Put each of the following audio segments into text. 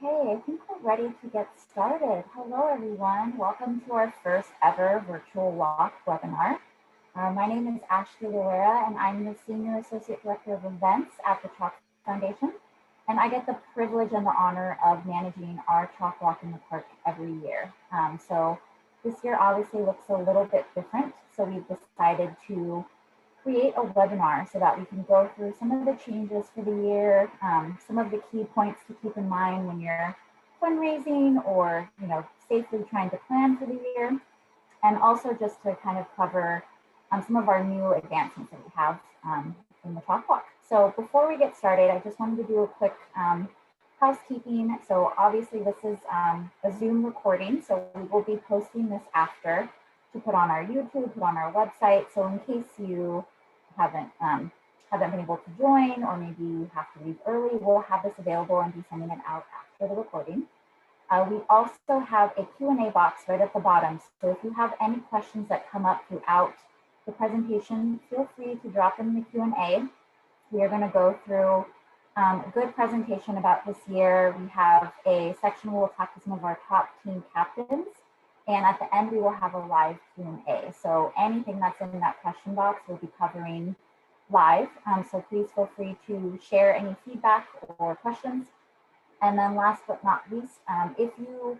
Okay, I think we're ready to get started. Hello, everyone. Welcome to our first ever virtual walk webinar. My name is Ashley Loera, and I'm the Senior Associate Director of Events at the CHOC Foundation. And I get the privilege and the honor of managing our CHOC Walk in the Park every year. So this year obviously looks a little bit different. So we've decided to create a webinar so that we can go through some of the changes for the year, some of the key points to keep in mind when you're fundraising or safely trying to plan for the year, and also just to kind of cover some of our new advancements that we have in the CHOC Walk. So before we get started, I just wanted to do a quick housekeeping. So obviously this is a Zoom recording, so we will be posting this after to put on our YouTube, put on our website. So in case you haven't been able to join, or maybe you have to leave early, we'll have this available and be sending it out after the recording. We also have a Q&A box right at the bottom. So if you have any questions that come up throughout the presentation, feel free to drop them in the Q&A. We are going to go through a good presentation about this year. We have a section where we'll talk to some of our top team captains. And at the end, we will have a live Q&A. So anything that's in that question box, we'll be covering live. So please feel free to share any feedback or questions. And then last but not least, if you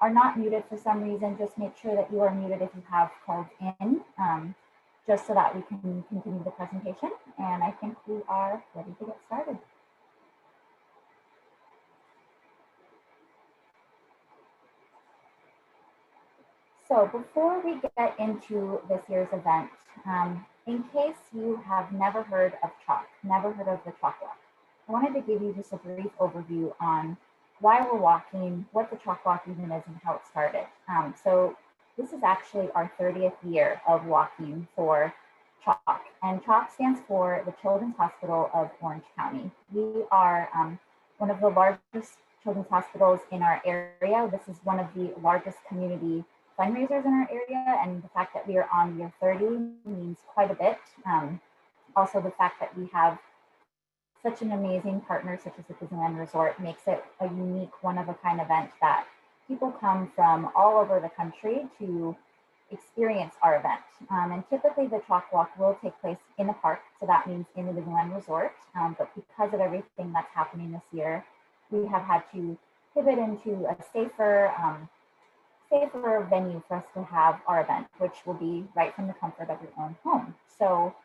are not muted for some reason, just make sure that you are muted if you have called in, just so that we can continue the presentation. And I think we are ready to get started. So before we get into this year's event, in case you have never heard of CHOC, never heard of the CHOC Walk, I wanted to give you just a brief overview on why we're walking, what the CHOC Walk even is, and how it started. So this is actually our 30th year of walking for CHOC, and CHOC stands for the Children's Hospital of Orange County. We are one of the largest children's hospitals in our area. This is one of the largest community fundraisers in our area, and the fact that we are on year 30 means quite a bit. Also, the fact that we have such an amazing partner such as the Disneyland Resort makes it a unique, one-of-a-kind event that people come from all over the country to experience our event. And typically the CHOC Walk will take place in the park, so that means in the Disneyland Resort. But because of everything that's happening this year, we have had to pivot into a safer venue for us to have our event, which will be right from the comfort of your own home. So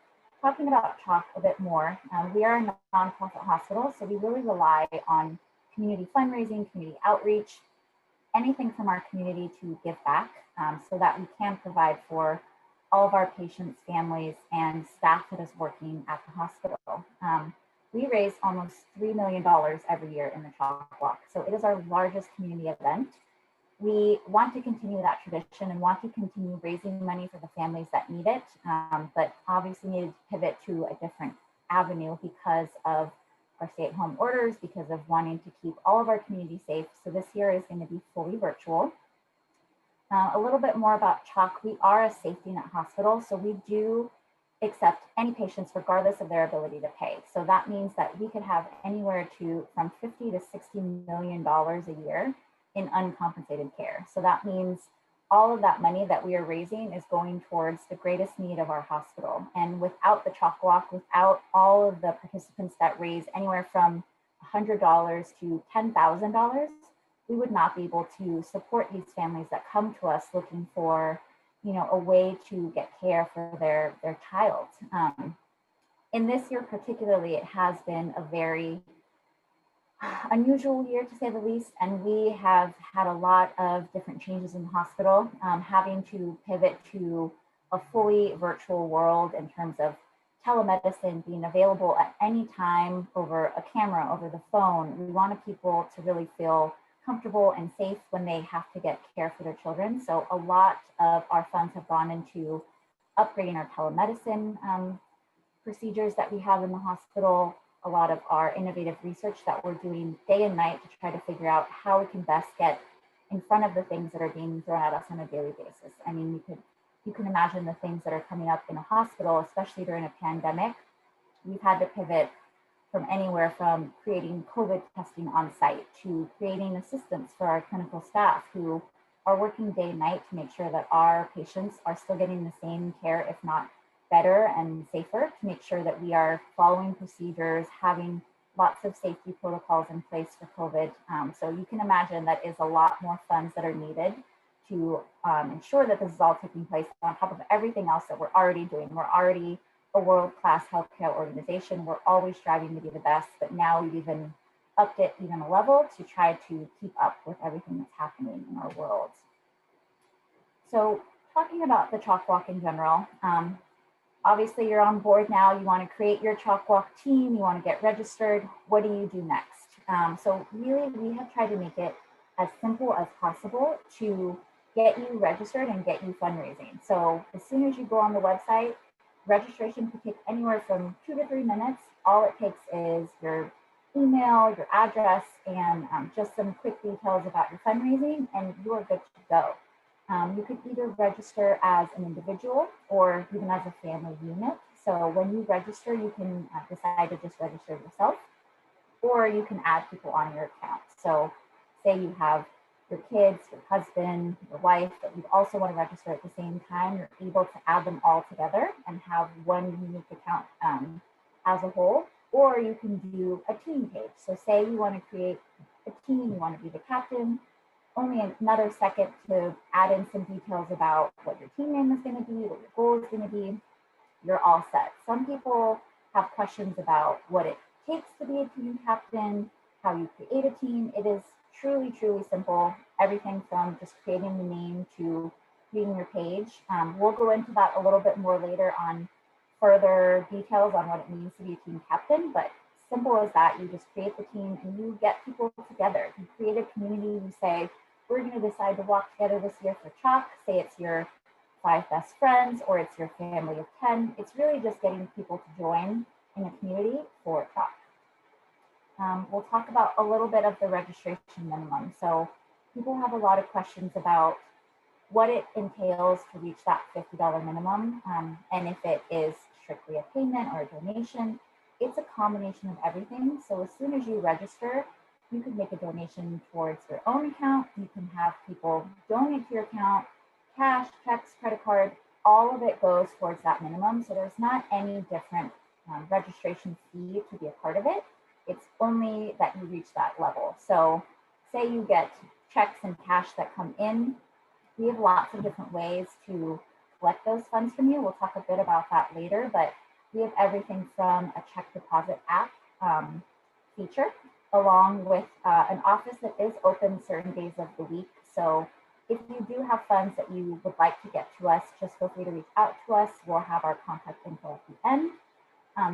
talking about CHOC a bit more, we are a nonprofit hospital, so we really rely on community fundraising, community outreach, anything from our community to give back, so that we can provide for all of our patients, families, and staff that is working at the hospital. We raise almost $3 million every year in the CHOC Walk, so it is our largest community event. We want to continue that tradition and want to continue raising money for the families that need it, but obviously needed to pivot to a different avenue because of our stay-at-home orders, because of wanting to keep all of our community safe. So this year is going to be fully virtual. A little bit more about CHOC. We are a safety net hospital, so we do accept any patients regardless of their ability to pay. So that means that we could have anywhere from $50 to $60 million a year in uncompensated care. So that means all of that money that we are raising is going towards the greatest need of our hospital. And without the CHOC Walk, without all of the participants that raise anywhere from $100 to $10,000, we would not be able to support these families that come to us looking for, a way to get care for their child. In this year particularly, it has been a very unusual year to say the least, and we have had a lot of different changes in the hospital, having to pivot to a fully virtual world in terms of telemedicine being available at any time over a camera, over the phone. We wanted people to really feel comfortable and safe when they have to get care for their children. So a lot of our funds have gone into upgrading our telemedicine procedures that we have in the hospital, a lot of our innovative research that we're doing day and night to try to figure out how we can best get in front of the things that are being thrown at us on a daily basis. I mean, you can imagine the things that are coming up in a hospital, especially during a pandemic. We've had to pivot from anywhere from creating COVID testing on site to creating assistance for our clinical staff who are working day and night to make sure that our patients are still getting the same care, if not better and safer, to make sure that we are following procedures, having lots of safety protocols in place for COVID. So you can imagine that is a lot more funds that are needed to ensure that this is all taking place on top of everything else that we're already doing. We're already a world-class healthcare organization. We're always striving to be the best, but now we've even upped it even a level to try to keep up with everything that's happening in our world. So talking about the CHOC Walk in general, obviously you're on board now, you want to create your CHOC Walk team, you want to get registered. What do you do next? So really we have tried to make it as simple as possible to get you registered and get you fundraising. So as soon as you go on the website, registration could take anywhere from 2 to 3 minutes. All it takes is your email, your address, and just some quick details about your fundraising, and you are good to go. You could either register as an individual or even as a family unit. So when you register, you can decide to just register yourself, or you can add people on your account. So say you have your kids, your husband, your wife that you also want to register at the same time, you're able to add them all together and have one unique account as a whole, or you can do a team page. So say you want to create a team, you want to be the captain, only another second to add in some details about what your team name is going to be, what your goal is going to be, you're all set. Some people have questions about what it takes to be a team captain, how you create a team. It is truly, truly simple. Everything from just creating the name to creating your page. We'll go into that a little bit more later on further details on what it means to be a team captain, but simple as that. You just create the team and you get people together. You create a community, you say, we're going to decide to walk together this year for CHOC. Say it's your 5 best friends or it's your family of 10. It's really just getting people to join in a community for CHOC. We'll talk about a little bit of the registration minimum. So people have a lot of questions about what it entails to reach that $50 minimum, and if it is strictly a payment or a donation. It's a combination of everything. So as soon as you register, you can make a donation towards your own account. You can have people donate to your account, cash, checks, credit card, all of it goes towards that minimum. So there's not any different registration fee to be a part of it. It's only that you reach that level. So say you get checks and cash that come in. We have lots of different ways to collect those funds from you. We'll talk a bit about that later, but we have everything from a check deposit app feature, along with an office that is open certain days of the week. So if you do have funds that you would like to get to us, just feel free to reach out to us. We'll have our contact info at the end.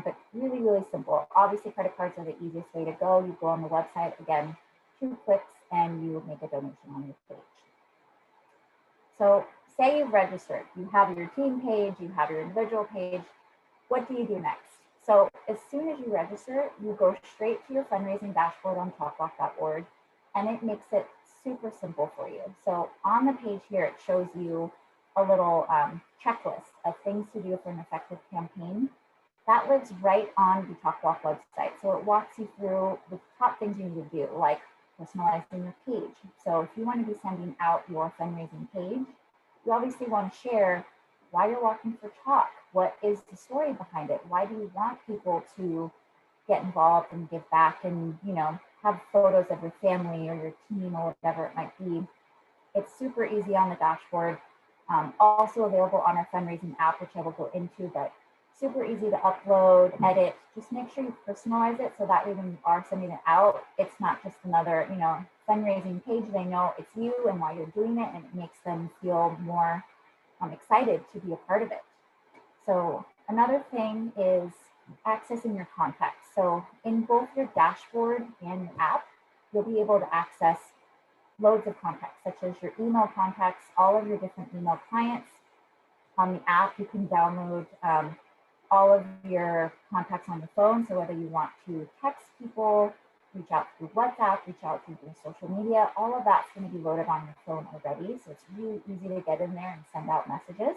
But really, really simple. Obviously, credit cards are the easiest way to go. You go on the website, again, 2 clicks, and you make a donation on your page. So say you've registered, you have your team page, you have your individual page. What do you do next? So as soon as you register, you go straight to your fundraising dashboard on chalkboard.org, and it makes it super simple for you. So on the page here, it shows you a little checklist of things to do for an effective campaign. That lives right on the CHOC Walk website. So it walks you through the top things you need to do, like personalizing your page. So if you want to be sending out your fundraising page, you obviously want to share why you're walking for CHOC. What is the story behind it? Why do you want people to get involved and give back and, you know, have photos of your family or your team or whatever it might be? It's super easy on the dashboard. Also available on our fundraising app, which I will go into, but super easy to upload, edit. Just make sure you personalize it so that way when you are sending it out, it's not just another, you know, fundraising page. They know it's you and why you're doing it, and it makes them feel more excited to be a part of it. So another thing is accessing your contacts. So in both your dashboard and your app, you'll be able to access loads of contacts, such as your email contacts, all of your different email clients. On the app, you can download all of your contacts on your phone. So whether you want to text people, reach out through WhatsApp, reach out through your social media, all of that's going to be loaded on your phone already. So it's really easy to get in there and send out messages.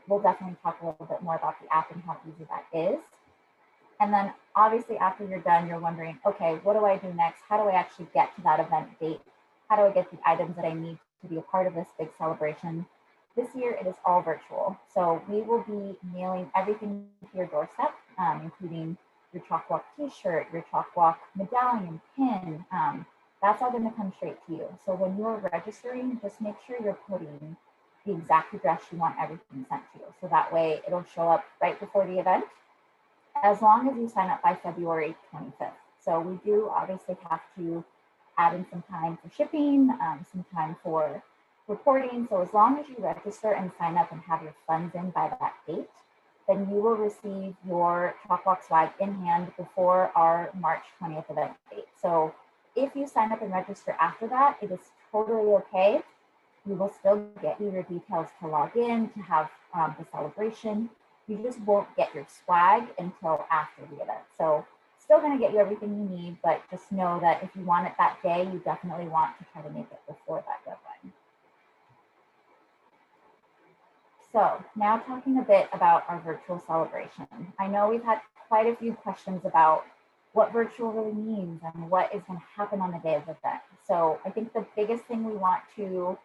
We'll definitely talk a little bit more about the app and how easy that is. And then obviously after you're done, you're wondering, okay, what do I do next? How do I actually get to that event date? How do I get the items that I need to be a part of this big celebration? This year, it is all virtual. So we will be mailing everything to your doorstep, including your Chalk Walk t-shirt, your Chalk Walk medallion, pin. That's all going to come straight to you. So when you're registering, just make sure you're putting the exact address you want everything sent to you. So that way it'll show up right before the event, as long as you sign up by February 25th. So we do obviously have to add in some time for shipping, some time for reporting. So as long as you register and sign up and have your funds in by that date, then you will receive your Chalk Walk swag in hand before our March 20th event date. So if you sign up and register after that, it is totally okay. You will still get your details to log in, to have the celebration. You just won't get your swag until after the event. So still going to get you everything you need, but just know that if you want it that day, you definitely want to try to make it before that deadline. So now talking a bit about our virtual celebration. I know we've had quite a few questions about what virtual really means and what is going to happen on the day of the event. So I think the biggest thing we want to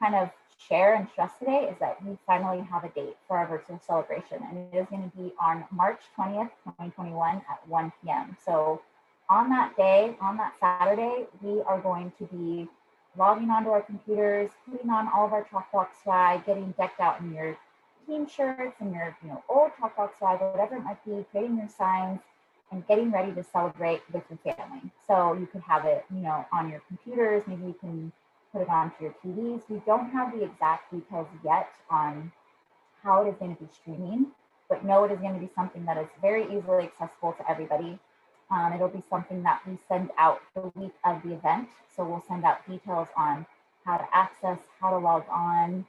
kind of share and stress today is that we finally have a date for our virtual celebration, and it is going to be on March 20th, 2021 at 1 p.m. So on that day, on that Saturday, we are going to be logging onto our computers, putting on all of our Chalk Walk swag, getting decked out in your team shirts and your old Chalk Walk swag, whatever it might be, creating your signs and getting ready to celebrate with your family. So you could have it, on your computers, maybe you can put it onto your TVs. We don't have the exact details yet on how it is going to be streaming, but know it is going to be something that is very easily accessible to everybody. It'll be something that we send out the week of the event. So we'll send out details on how to access, how to log on,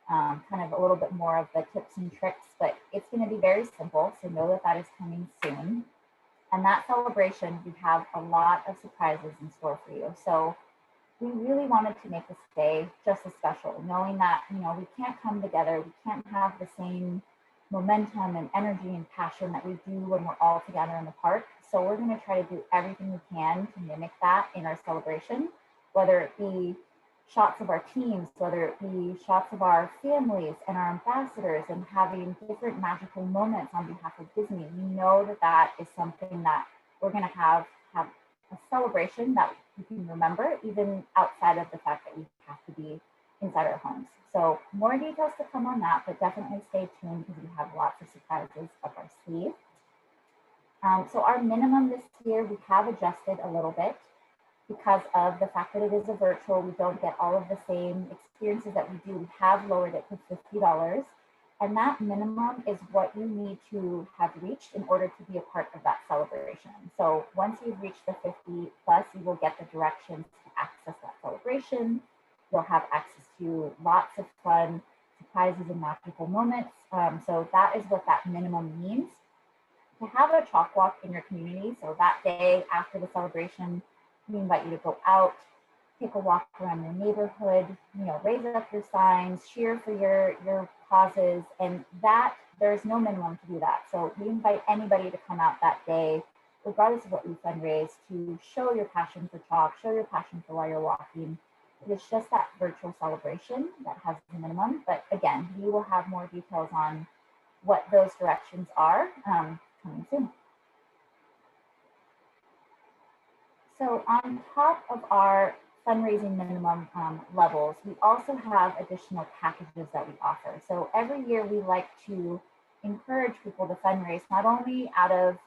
kind of a little bit more of the tips and tricks, but it's going to be very simple. So know that that is coming soon. And that celebration, we have a lot of surprises in store for you. So we really wanted to make this day just as special, knowing that, we can't come together, we can't have the same momentum and energy and passion that we do when we're all together in the park. So we're going to try to do everything we can to mimic that in our celebration, whether it be shots of our teams, whether it be shots of our families and our ambassadors and having different magical moments on behalf of Disney. We know that that is something that we're going to have a celebration that you can remember, even outside of the fact that we have to be inside our homes. So more details to come on that, but definitely stay tuned because we have lots of surprises up our sleeve. So our minimum this year, we have adjusted a little bit because of the fact that it is a virtual, we don't get all of the same experiences that we do. We have lowered it to $50. And that minimum is what you need to have reached in order to be a part of that celebration. So once you've reached the 50 plus, you will get the directions to access that celebration. You'll have access to lots of fun surprises and magical moments. So that is what that minimum means. To have a Chalk Walk in your community, so that day after the celebration, we invite you to go out, take a walk around your neighborhood, raise up your signs, cheer for your causes, and that there's no minimum to do that. So we invite anybody to come out that day, regardless of what you fundraise, to show your passion for chalk, show your passion for why you're walking. It's just that virtual celebration that has the minimum. But again, we will have more details on what those directions are coming soon. So on top of our fundraising minimum levels, we also have additional packages that we offer. So every year we like to encourage people to fundraise, not only out of,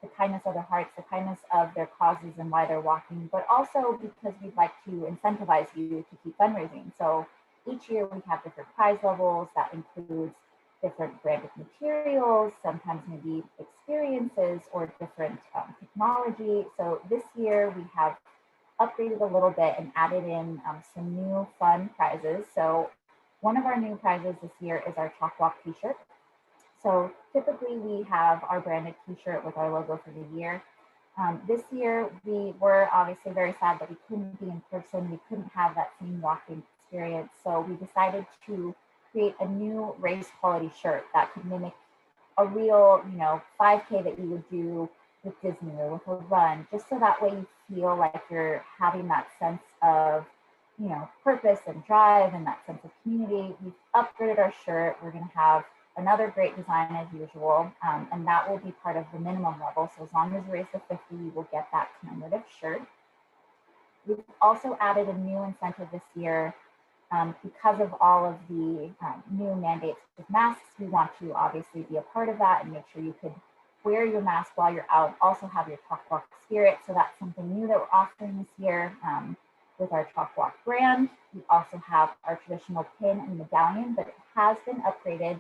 the kindness of their hearts, the kindness of their causes and why they're walking, but also because we'd like to incentivize you to keep fundraising. So each year we have different prize levels that includes different branded materials, sometimes maybe experiences or different technology. So this year we have upgraded a little bit and added in some new fun prizes. So one of our new prizes this year is our Chalk Walk t-shirt. So typically we have our branded t-shirt with our logo for the year. This year we were obviously very sad that we couldn't be in person. We couldn't have that same walking experience. So we decided to create a new raised quality shirt that could mimic a real, 5K that you would do with Disney or with a run, just so that way you feel like you're having that sense of, purpose and drive and that sense of community. We've upgraded our shirt. We're going to have another great design as usual, and that will be part of the minimum level. So as long as you raise to 50, you will get that commemorative shirt. We've also added a new incentive this year. Because of all of the new mandates with masks, we want to obviously be a part of that and make sure you could wear your mask while you're out, also have your Chalk Walk spirit. So that's something new that we're offering this year with our Chalk Walk brand. We also have our traditional pin and medallion, but it has been upgraded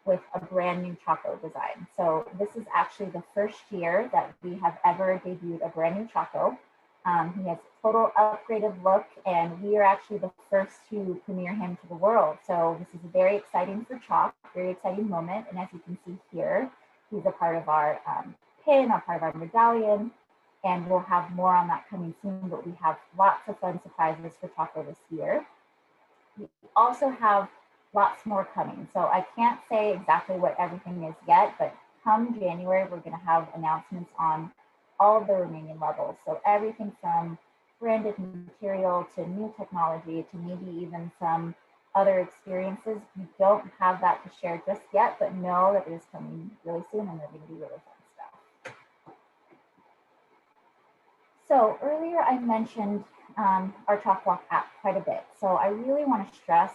with a brand new Choco design. So this is actually the first year that we have ever debuted a brand new Choco. He has a total upgraded look, and we are actually the first to premiere him to the world. So this is very exciting for CHOC, very exciting moment. And as you can see here, he's a part of our pin, a part of our medallion, and we'll have more on that coming soon, but we have lots of fun surprises for Choco this year. We also have lots more coming. So I can't say exactly what everything is yet, but come January, we're gonna have announcements on all of the remaining levels. So everything from branded material to new technology to maybe even some other experiences. We don't have that to share just yet, but know that it is coming really soon and they're going to be really fun stuff. So earlier I mentioned our Chalk Walk app quite a bit. So I really want to stress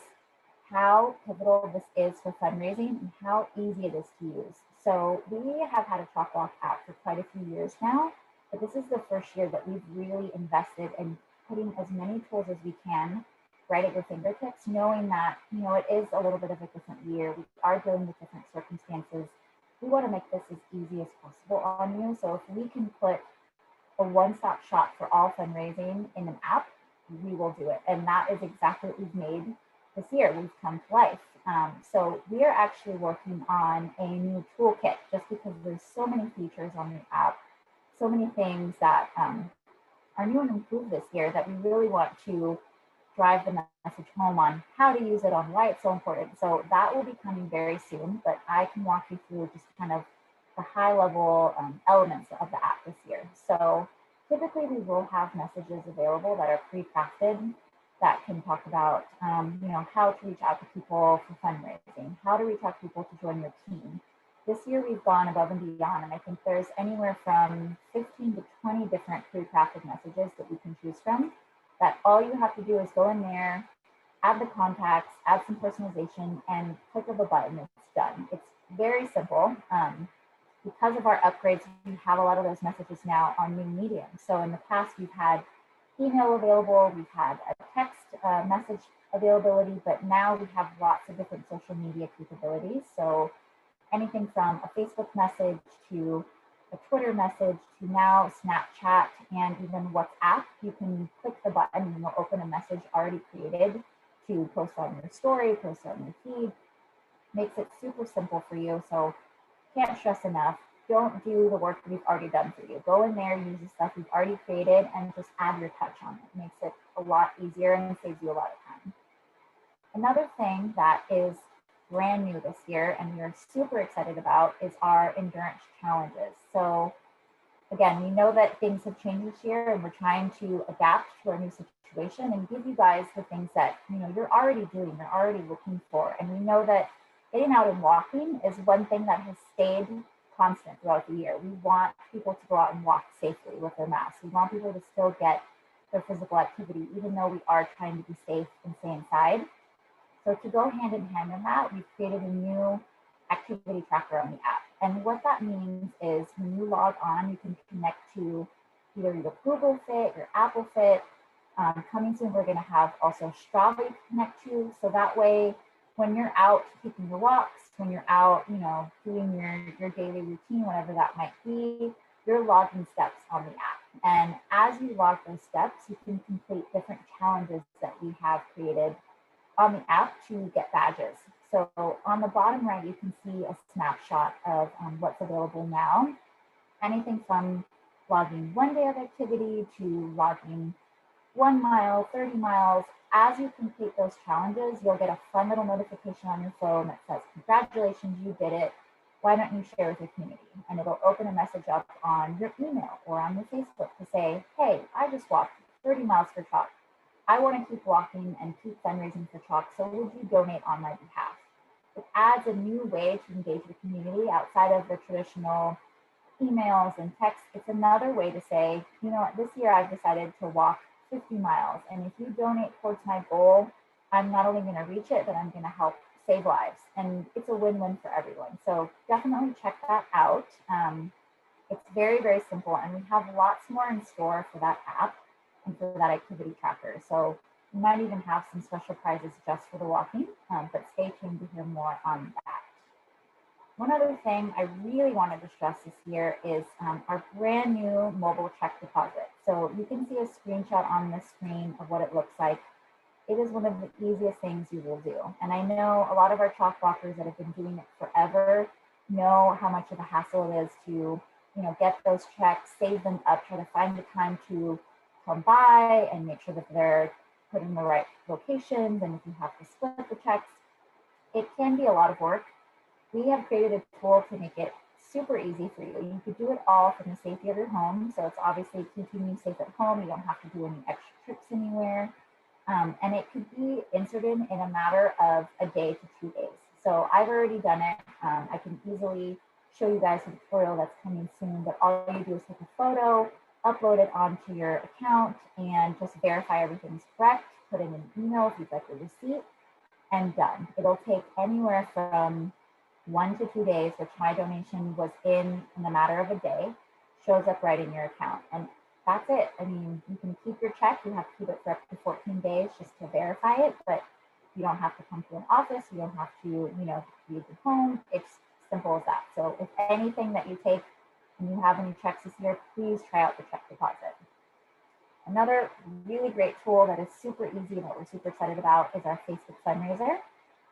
how pivotal this is for fundraising and how easy it is to use. So we have had a Chalk Walk app for quite a few years now, but this is the first year that we've really invested in putting as many tools as we can right at your fingertips, knowing that, it is a little bit of a different year. We are dealing with different circumstances. We want to make this as easy as possible on you. So if we can put a one-stop shop for all fundraising in an app, we will do it. And that is exactly what we've made this year. We've come to life. So we are actually working on a new toolkit just because there's so many features on the app, so many things that are new and improved this year that we really want to drive the message home on how to use it, on why it's so important. So that will be coming very soon, but I can walk you through just kind of the high level elements of the app this year. So typically we will have messages available that are pre-crafted that can talk about, how to reach out to people for fundraising, how to reach out to people to join your team. This year we've gone above and beyond, and I think there's anywhere from 15 to 20 different pre-crafted messages that you can choose from, that all you have to do is go in there, add the contacts, add some personalization, and click of a button, it's done. It's very simple. Because of our upgrades, we have a lot of those messages now on new mediums. So in the past, we've had email available, we've had a text message availability, but now we have lots of different social media capabilities. So anything from a Facebook message to a Twitter message to now Snapchat and even WhatsApp. You can click the button and you'll open a message already created to post on your story, post on your feed. Makes it super simple for you. So can't stress enough. Don't do the work we've already done for you. Go in there, use the stuff we've already created, and just add your touch on it. Makes it a lot easier and saves you a lot of time. Another thing that is brand new this year and we're super excited about is our endurance challenges. So again, we know that things have changed this year and we're trying to adapt to our new situation and give you guys the things that you're already doing, you're already looking for. And we know that getting out and walking is one thing that has stayed constant throughout the year. We want people to go out and walk safely with their masks. We want people to still get their physical activity, even though we are trying to be safe and stay inside. So to go hand in hand in that, we've created a new activity tracker on the app. And what that means is when you log on, you can connect to either your Google Fit, your Apple Fit. Coming soon, we're going to have also Strava you can connect to. So that way, when you're out taking your walks, when you're out, doing your daily routine, whatever that might be, you're logging steps on the app. And as you log those steps, you can complete different challenges that we have created on the app to get badges. So on the bottom right, you can see a snapshot of what's available now. Anything from logging 1 day of activity to logging 1 mile, 30 miles. As you complete those challenges, you'll get a fun little notification on your phone that says, congratulations, you did it. why don't you share with your community? And it'll open a message up on your email or on your Facebook to say, hey, I just walked 30 miles for CHOC. I want to keep walking and keep fundraising for CHOC, so would you donate on my behalf? It adds a new way to engage the community outside of the traditional emails and texts. It's another way to say, you know, this year I've decided to walk 50 miles. And if you donate towards my goal, I'm not only going to reach it, but I'm going to help save lives. And it's a win-win for everyone. So definitely check that out. It's very, very simple. And we have lots more in store for that app and for that activity tracker. So we might even have some special prizes just for the walking, but stay tuned to hear more on that. One other thing I really wanted to stress this year is our brand new mobile check deposit. So you can see a screenshot on the screen of what it looks like. It is one of the easiest things you will do. And I know a lot of our CHOC walkers that have been doing it forever know how much of a hassle it is to, get those checks, save them up, try to find the time to come by and make sure that they're put in the right locations. And if you have to split the checks, it can be a lot of work. We have created a tool to make it super easy for you. You could do it all from the safety of your home. So it's obviously keeping you safe at home. You don't have to do any extra trips anywhere. And it could be inserted in a matter of a day to 2 days. So I've already done it. I can easily show you guys a tutorial that's coming soon, but all you do is take a photo, upload it onto your account, and just verify everything's correct, put in an email if you'd like a receipt, and done. It'll take anywhere from 1 to 2 days, which my donation was in a matter of a day, shows up right in your account. And that's it. I mean, you can keep your check. You have to keep it for up to 14 days just to verify it, but you don't have to come to an office. You don't have to, leave your home. It's simple as that. So if anything that you take and you have any checks this year, please try out the check deposit. Another really great tool that is super easy and that we're super excited about is our Facebook Fundraiser.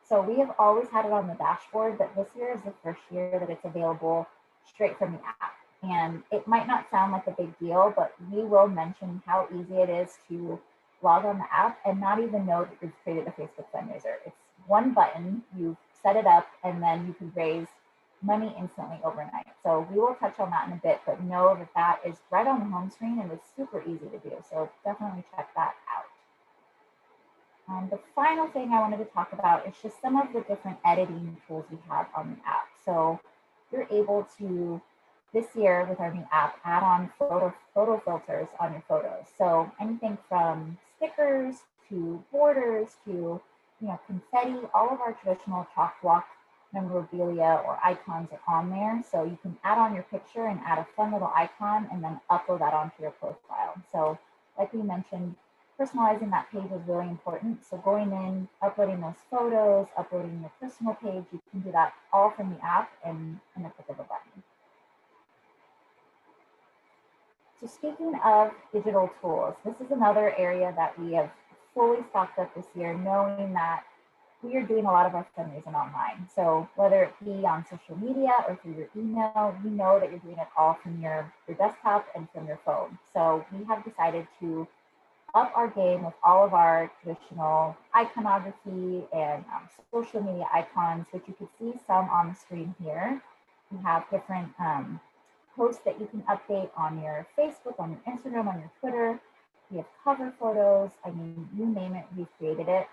So we have always had it on the dashboard, but this year is the first year that it's available straight from the app. And it might not sound like a big deal, but we will mention how easy it is to log on the app and not even know that you've created a Facebook Fundraiser. It's one button, you set it up, and then you can raise money instantly overnight. So we will touch on that in a bit, but know that that is right on the home screen and it's super easy to do. So definitely check that out. The final thing I wanted to talk about is just some of the different editing tools we have on the app. So you're able to, this year with our new app, add on photo filters on your photos. So anything from stickers to borders to confetti, all of our traditional CHOC block memorabilia or icons are on there. So you can add on your picture and add a fun little icon and then upload that onto your profile. So like we mentioned, personalizing that page is really important. So going in, uploading those photos, uploading your personal page, you can do that all from the app and in the click of a button. So speaking of digital tools, this is another area that we have fully stocked up this year, knowing that we are doing a lot of our fundraising online. So whether it be on social media or through your email, we know that you're doing it all from your desktop and from your phone. So we have decided to up our game with all of our traditional iconography and social media icons, which you can see some on the screen here. We have different posts that you can update on your Facebook, on your Instagram, on your Twitter. We have cover photos. I mean, you name it, we've created it.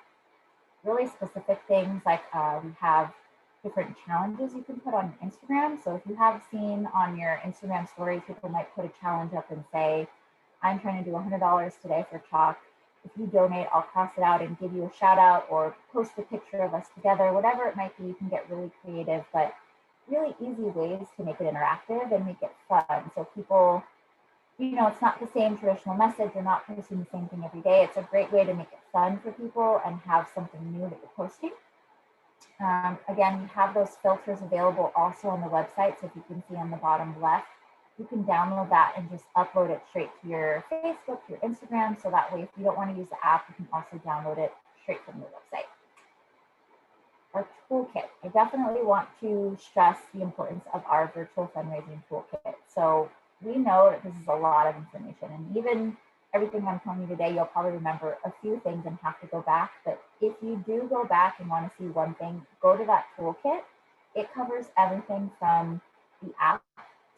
Really specific things like we have different challenges you can put on your Instagram. So if you have seen on your Instagram stories, people might put a challenge up and say, I'm trying to do $100 today for CHOC. If you donate, I'll cross it out and give you a shout out or post a picture of us together, whatever it might be. You can get really creative, but really easy ways to make it interactive and make it fun. So people, it's not the same traditional message. You're not posting the same thing every day. It's a great way to make it fun for people and have something new that you're posting. Again, we have those filters available also on the website. So if you can see on the bottom left, you can download that and just upload it straight to your Facebook, your Instagram. So that way, if you don't want to use the app, you can also download it straight from the website. Our toolkit. I definitely want to stress the importance of our virtual fundraising toolkit. So we know that this is a lot of information, and even everything I'm telling you today, you'll probably remember a few things and have to go back. But if you do go back and want to see one thing, go to that toolkit It covers everything from the app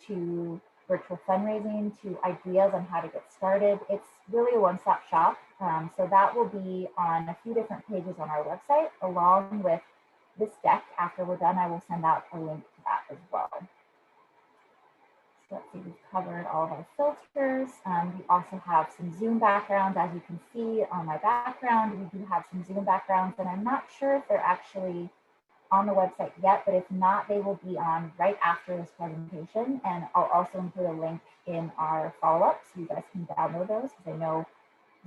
to virtual fundraising to ideas on how to get started. It's really a one-stop shop. So that will be on a few different pages on our website, along with this deck. After we're done, I will send out a link to that as well. So let's see, we've covered all of our filters. We also have some Zoom backgrounds. As you can see on my background, we do have some Zoom backgrounds, and I'm not sure if they're actually on the website yet, but if not, they will be on right after this presentation. And I'll also include a link in our follow-up so you guys can download those, because I know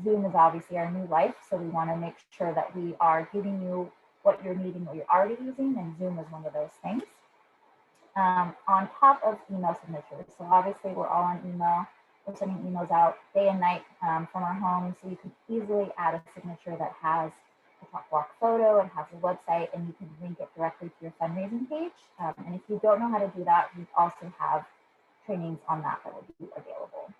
Zoom is obviously our new life. So we want to make sure that we are giving you what you're needing, what you're already using, and Zoom is one of those things. On top of email signatures. So obviously we're all on email. We're sending emails out day and night from our home. So you can easily add a signature that has a Chalkboard photo and has a website, and you can link it directly to your fundraising page. And if you don't know how to do that, we also have trainings on that will be available.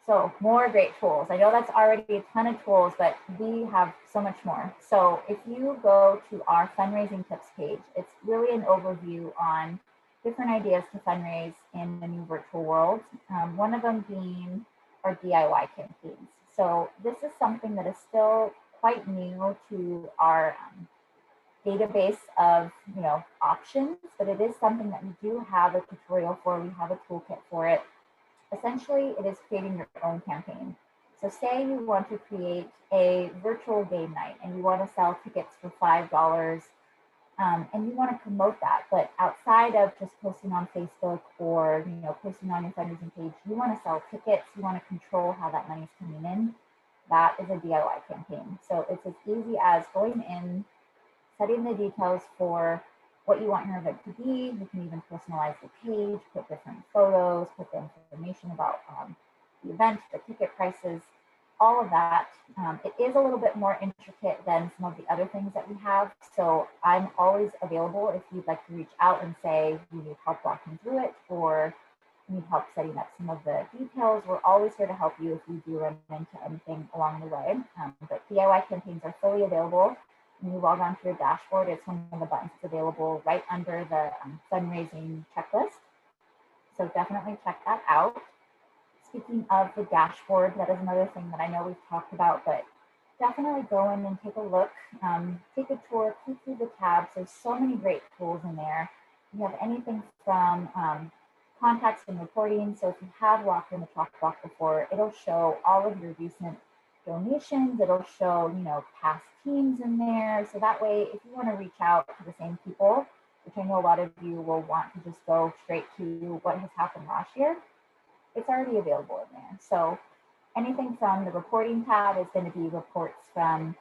So more great tools. I know that's already a ton of tools, but we have so much more. So if you go to our fundraising tips page, it's really an overview on different ideas to fundraise in the new virtual world. One of them being our DIY campaigns. So this is something that is still quite new to our database of options, but it is something that we do have a tutorial for. We have a toolkit for it. Essentially, it is creating your own campaign. So say you want to create a virtual game night and you want to sell tickets for $5 and you want to promote that. But outside of just posting on Facebook or posting on your fundraising page, you want to sell tickets, you want to control how that money is coming in. That is a DIY campaign. So it's as easy as going in, setting the details for what you want your event to be. You can even personalize the page, put different photos, put the information about the event, the ticket prices, all of that. It is a little bit more intricate than some of the other things that we have. So I'm always available if you'd like to reach out and say you need help walking through it or you need help setting up some of the details. We're always here to help you if you do run into anything along the way. But DIY campaigns are fully available. When you log on to your dashboard, it's one of the buttons available right under the fundraising checklist. So definitely check that out. Speaking of the dashboard, that is another thing that I know we've talked about, but definitely go in and take a look, take a tour, click through the tabs. There's so many great tools in there. You have anything from contacts and reporting. So if you have walked in the Chalkboard before, it'll show all of your recent donations. It'll show, past teams in there. So that way, if you want to reach out to the same people, which I know a lot of you will want to just go straight to what has happened last year, it's already available in there. So anything from the reporting tab is going to be reports from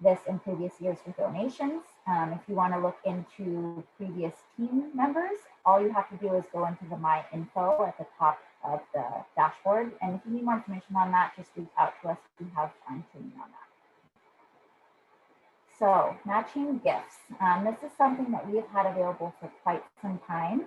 this and previous years for donations. If you want to look into previous team members, all you have to do is go into the My Info at the top of the dashboard. And if you need more information on that, just reach out to us. We have training on that. So matching gifts. This is something that we have had available for quite some time.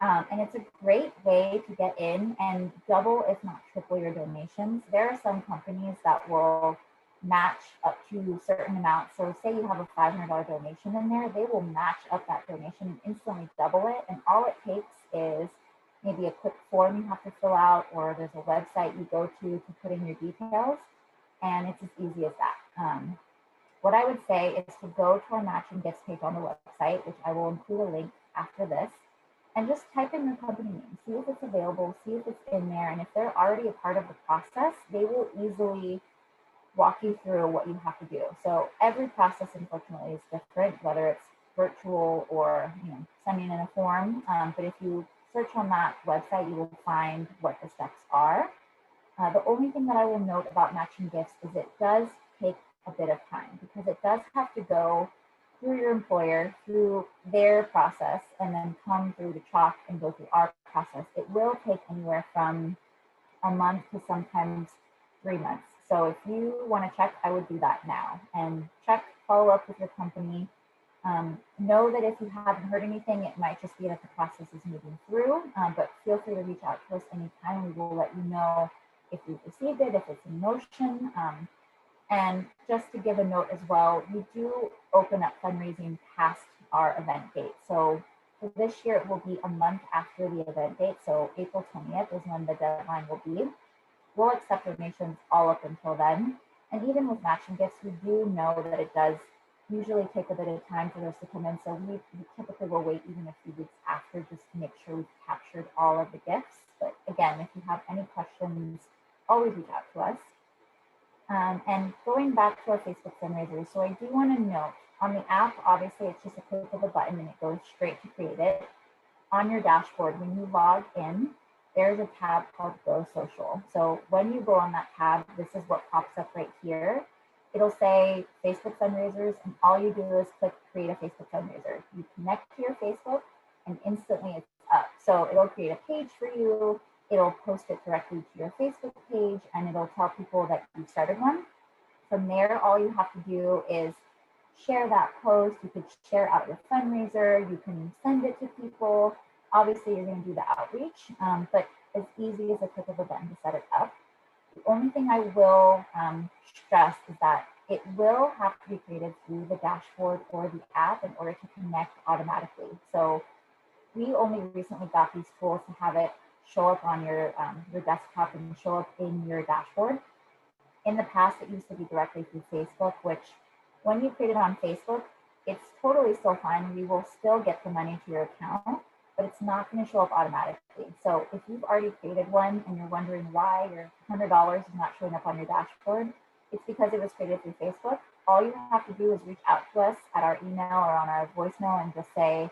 And it's a great way to get in and double, if not triple, your donations. There are some companies that will match up to certain amounts. So say you have a $500 donation in there, they will match up that donation and instantly double it. And all it takes is maybe a quick form you have to fill out, or there's a website you go to put in your details. And it's as easy as that. What I would say is to go to our matching gifts page on the website, which I will include a link after this, and just type in your company name, see if it's available, see if it's in there. And if they're already a part of the process, they will easily walk you through what you have to do. So every process, unfortunately, is different, whether it's virtual or sending in a form. But if you search on that website, you will find what the steps are. The only thing that I will note about matching gifts is it does take a bit of time, because it does have to go through your employer, through their process, and then come through the CHOC and go through our process. It will take anywhere from a month to sometimes 3 months. So if you want to check, I would do that now and check, follow up with your company. Know that if you haven't heard anything, it might just be that the process is moving through, but feel free to reach out to us anytime. We will let you know if we've received it, if it's in motion. And just to give a note as well, we do open up fundraising past our event date. So for this year, it will be a month after the event date. So April 20th is when the deadline will be. We'll accept donations all up until then. And even with matching gifts, we do know that it does usually take a bit of time for those to come in. So we typically will wait even a few weeks after just to make sure we've captured all of the gifts. But again, if you have any questions, always reach out to us. And going back to our Facebook fundraiser, so I do want to note on the app, obviously it's just a click of a button and it goes straight to create it. On your dashboard, when you log in, there's a tab called Go Social. So when you go on that tab, this is what pops up right here. It'll say Facebook fundraisers, and all you do is click create a Facebook fundraiser. You connect to your Facebook and instantly it's up. So it'll create a page for you. It'll post it directly to your Facebook page and it'll tell people that you've started one. From there, all you have to do is share that post. You could share out your fundraiser. You can send it to people. Obviously, you're going to do the outreach, but as easy as a click of a button to set it up. The only thing I will stress is that it will have to be created through the dashboard or the app in order to connect automatically. So we only recently got these tools to have it show up on your desktop and show up in your dashboard. In the past, it used to be directly through Facebook, which when you create it on Facebook, it's totally still fine. We will still get the money to your account, but it's not going to show up automatically. So if you've already created one and you're wondering why your $100 is not showing up on your dashboard, it's because it was created through Facebook. All you have to do is reach out to us at our email or on our voicemail and just say,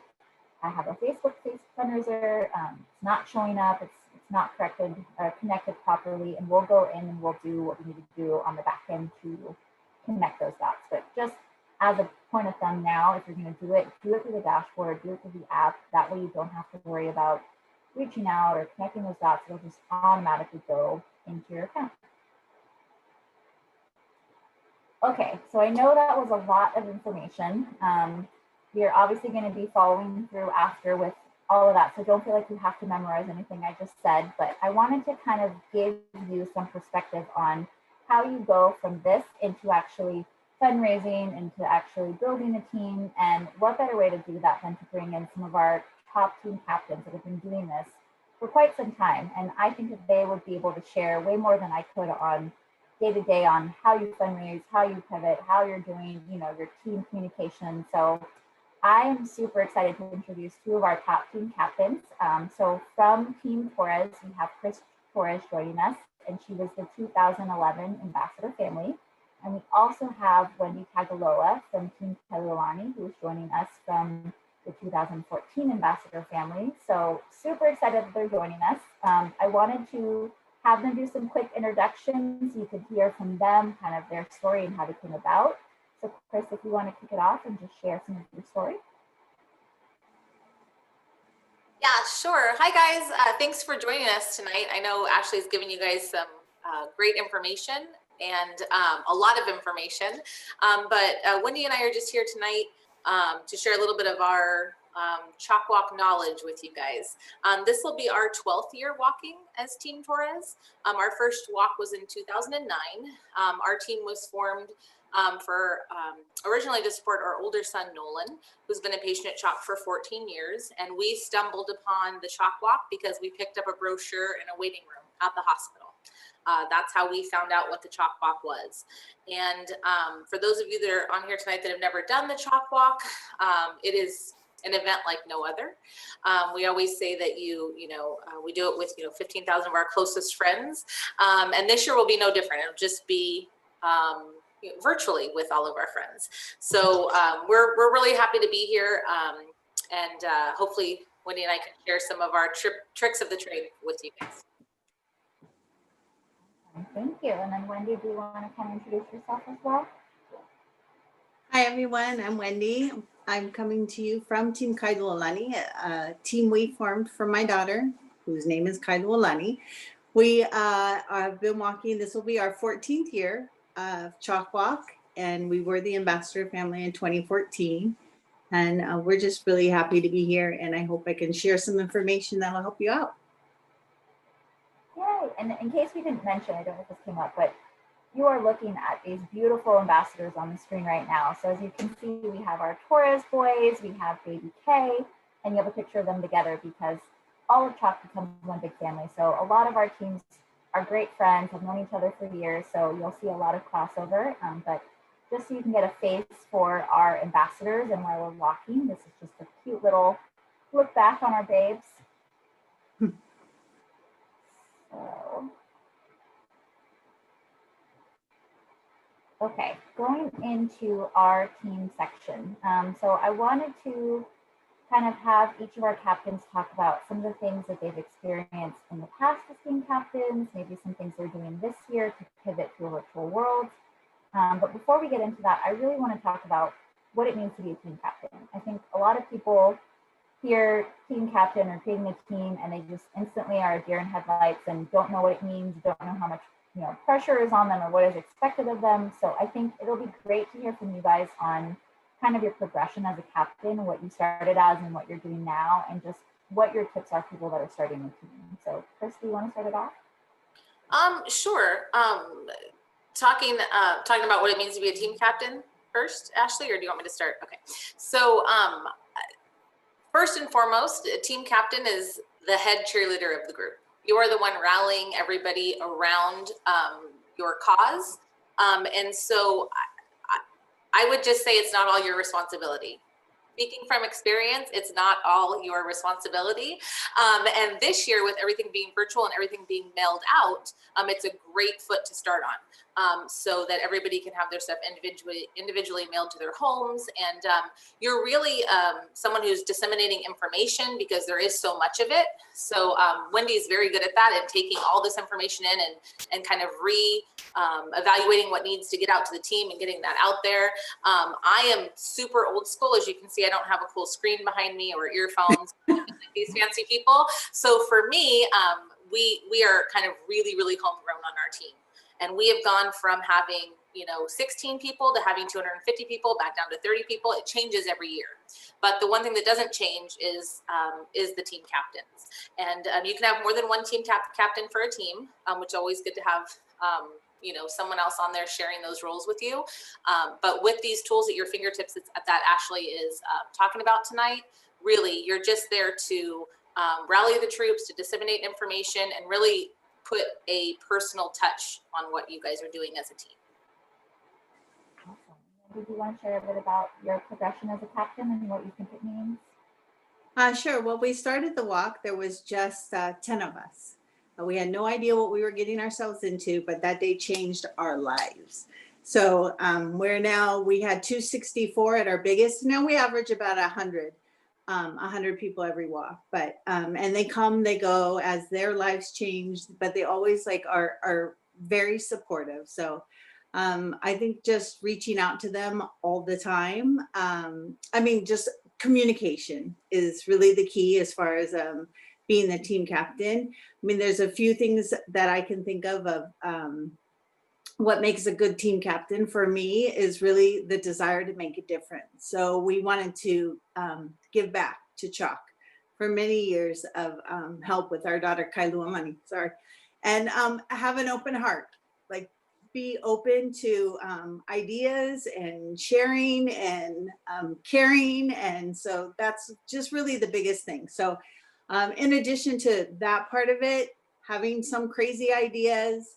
I have a Facebook fundraiser, it's not showing up, it's not connected properly, and we'll go in and we'll do what we need to do on the back end to connect those dots. But just as a point of thumb now, if you're going to do it through the dashboard, do it through the app. That way you don't have to worry about reaching out or connecting those dots. It'll just automatically go into your account. Okay, so I know that was a lot of information. We are obviously going to be following through after with all of that, so don't feel like you have to memorize anything I just said, but I wanted to kind of give you some perspective on how you go from this into actually fundraising, into actually building a team, and what better way to do that than to bring in some of our top team captains that have been doing this for quite some time. And I think that they would be able to share way more than I could on day-to-day on how you fundraise, how you pivot, how you're doing, your team communication. So I am super excited to introduce two of our top team captains. So from Team Torres, we have Chris Torres joining us, and she was the 2011 Ambassador Family. And we also have Wendy Tagaloa from Team Kailulani, who is joining us from the 2014 Ambassador Family. So super excited that they're joining us. I wanted to have them do some quick introductions. You could hear from them kind of their story and how they came about. So Chris, if you want to kick it off and just share some of your story. Yeah, sure. Hi guys, thanks for joining us tonight. I know Ashley's given you guys some great information and a lot of information, but Wendy and I are just here tonight to share a little bit of our CHOC walk knowledge with you guys. This will be our 12th year walking as Team Torres. Our first walk was in 2009. Our team was formed originally to support our older son, Nolan, who's been a patient at CHOC for 14 years. And we stumbled upon the CHOC walk because we picked up a brochure in a waiting room at the hospital. That's how we found out what the CHOC walk was. And for those of you that are on here tonight that have never done the CHOC walk, it is an event like no other. We always say that we do it with 15,000 of our closest friends, and this year will be no different. It'll just be virtually with all of our friends. So we're really happy to be here, and hopefully Wendy and I can share some of our tricks of the trade with you guys. Thank you. And then Wendy, do you want to kind of introduce yourself as well? Hi everyone, I'm Wendy. I'm coming to you from Team Kailulani, a team we formed for my daughter, whose name is Kailulani. We have been walking, this will be our 14th year of CHOC Walk, and we were the Ambassador Family in 2014. And we're just really happy to be here, and I hope I can share some information that will help you out. Yay, and in case we didn't mention, I don't know if this came up, but you are looking at these beautiful ambassadors on the screen right now. So as you can see, we have our Torres boys, we have baby Kay, and you have a picture of them together because all of CHOC becomes one big family. So a lot of our teams are great friends, have known each other for years. So you'll see a lot of crossover, but just so you can get a face for our ambassadors and while we're walking, this is just a cute little look back on our babes. So, okay, going into our team section. So I wanted to kind of have each of our captains talk about some of the things that they've experienced in the past as team captains, maybe some things they're doing this year to pivot to a virtual world. But before we get into that, I really want to talk about what it means to be a team captain. I think a lot of people hear team captain or creating a team and they just instantly are a deer in headlights and don't know what it means, don't know how much pressure is on them or what is expected of them. So I think it'll be great to hear from you guys on kind of your progression as a captain, what you started as and what you're doing now, and just what your tips are for people that are starting a team. So Christy, you want to start it off? Sure. Talking about what it means to be a team captain first, Ashley, or do you want me to start? Okay. So first and foremost, a team captain is the head cheerleader of the group. You are the one rallying everybody around your cause. And so I would just say it's not all your responsibility. Speaking from experience, it's not all your responsibility. And this year, with everything being virtual and everything being mailed out, it's a great foot to start on, so that everybody can have their stuff individually mailed to their homes. And you're really someone who's disseminating information because there is so much of it. So Wendy is very good at that and taking all this information in and kind of evaluating what needs to get out to the team and getting that out there. I am super old school. As you can see, I don't have a cool screen behind me or earphones like these fancy people. So for me, we are kind of really, really homegrown on our team. And we have gone from having 16 people to having 250 people, back down to 30 people. It changes every year. But the one thing that doesn't change is the team captains. And you can have more than one team captain for a team, which is always good to have someone else on there sharing those roles with you. But with these tools at your fingertips that Ashley is talking about tonight, really, you're just there to rally the troops, to disseminate information, and really put a personal touch on what you guys are doing as a team. Awesome. Did you want to share a bit about your progression as a captain and what you think it means? Sure. Well, we started the walk. There was just 10 of us. We had no idea what we were getting ourselves into, but that day changed our lives. So we had 264 at our biggest. Now we average about 100 people every walk, but and they come, they go as their lives change, but they always are very supportive. So I think just reaching out to them all the time. Just communication is really the key as far as being the team captain. There's a few things that I can think of what makes a good team captain for me is really the desire to make a difference. So we wanted to give back to CHOC for many years of help with our daughter, Kailua Sorry. And have an open heart, be open to ideas and sharing and caring. And so that's just really the biggest thing. So in addition to that part of it, having some crazy ideas,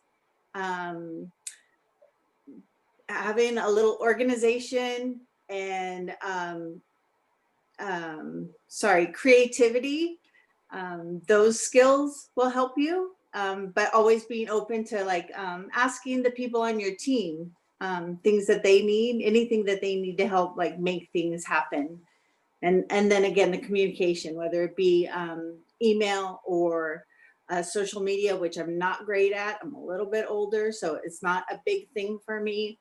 having a little organization and creativity, those skills will help you. But always being open to asking the people on your team things that they need, anything that they need to help make things happen. And then again, the communication, whether it be email or social media, which I'm not great at. I'm a little bit older, so it's not a big thing for me.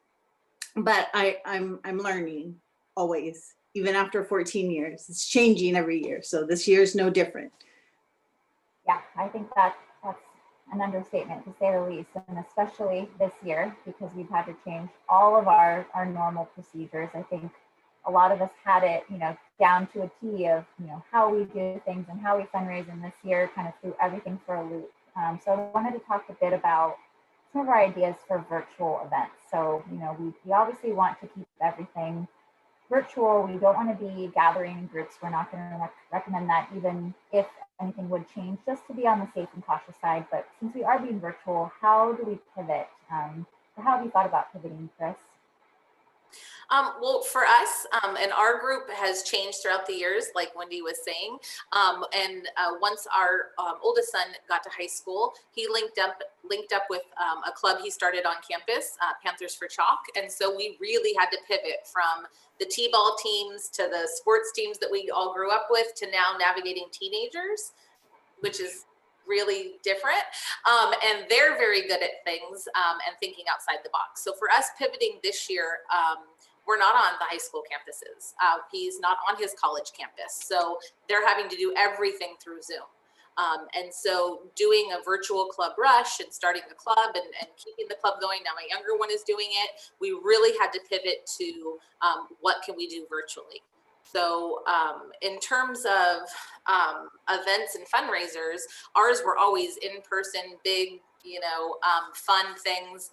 But I'm learning always, even after 14 years. It's changing every year. So this year is no different. Yeah, I think that's an understatement to say the least, and especially this year because we've had to change all of our normal procedures. I think a lot of us had it, down to a T of, how we do things and how we fundraise, and this year kind of threw everything for a loop. So I wanted to talk a bit about some of our ideas for virtual events. So, you know, we obviously want to keep everything virtual. We don't want to be gathering in groups. We're not going to recommend that, even if anything would change, just to be on the safe and cautious side. But since we are being virtual, how do we pivot? Or how have you thought about pivoting, Chris? Well, for us, and our group has changed throughout the years, like Wendy was saying. Once our oldest son got to high school, he linked up with a club he started on campus, Panthers for CHOC. And so we really had to pivot from the T-ball teams to the sports teams that we all grew up with to now navigating teenagers, which is really different. And they're very good at things and thinking outside the box. So for us pivoting this year, we're not on the high school campuses. He's not on his college campus. So they're having to do everything through Zoom. And so doing a virtual club rush and starting the club and keeping the club going. Now my younger one is doing it. We really had to pivot to what can we do virtually. So in terms of events and fundraisers, ours were always in person, big, you know, fun things.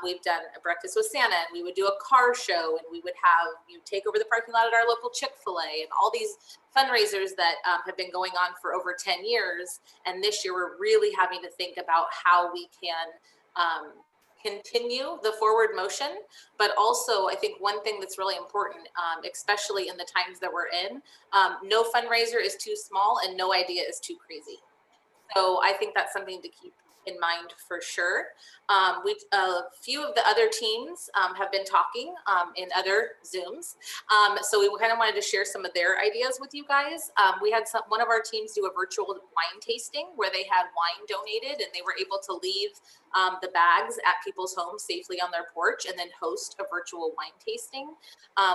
We've done a breakfast with Santa, and we would do a car show, and we would have you take over the parking lot at our local Chick-fil-A, and all these fundraisers that have been going on for over 10 years. And this year we're really having to think about how we can continue the forward motion, but also I think one thing that's really important, especially in the times that we're in, no fundraiser is too small and no idea is too crazy. So I think that's something to keep in mind for sure. A few of the other teams have been talking in other Zooms. So we kind of wanted to share some of their ideas with you guys. We had one of our teams do a virtual wine tasting where they had wine donated and they were able to leave the bags at people's homes safely on their porch and then host a virtual wine tasting.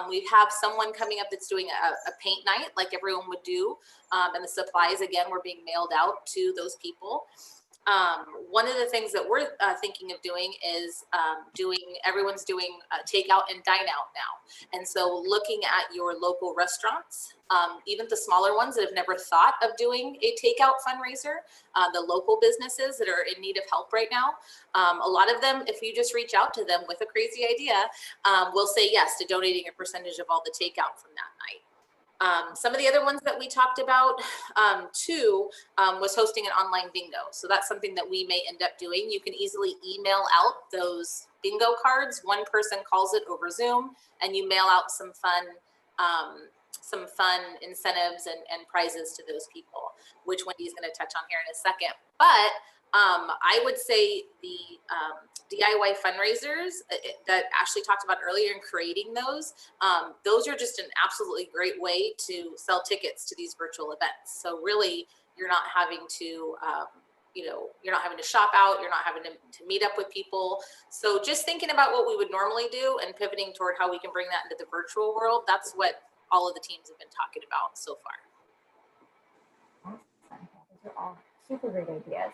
We have someone coming up that's doing a paint night like everyone would do. And the supplies, again, were being mailed out to those people. One of the things that we're thinking of doing is everyone's doing takeout and dine out now. And so looking at your local restaurants, even the smaller ones that have never thought of doing a takeout fundraiser, the local businesses that are in need of help right now, a lot of them, if you just reach out to them with a crazy idea, will say yes to donating a percentage of all the takeout from that night. Some of the other ones that we talked about too was hosting an online bingo. So that's something that we may end up doing. You can easily email out those bingo cards. One person calls it over Zoom and you mail out some fun incentives and prizes to those people, which Wendy's going to touch on here in a second. But I would say the DIY fundraisers that Ashley talked about earlier and creating those are just an absolutely great way to sell tickets to these virtual events. So really, you're not having to, you're not having to shop out, you're not having to meet up with people. So just thinking about what we would normally do and pivoting toward how we can bring that into the virtual world, that's what all of the teams have been talking about so far. Awesome. Those are all super great ideas.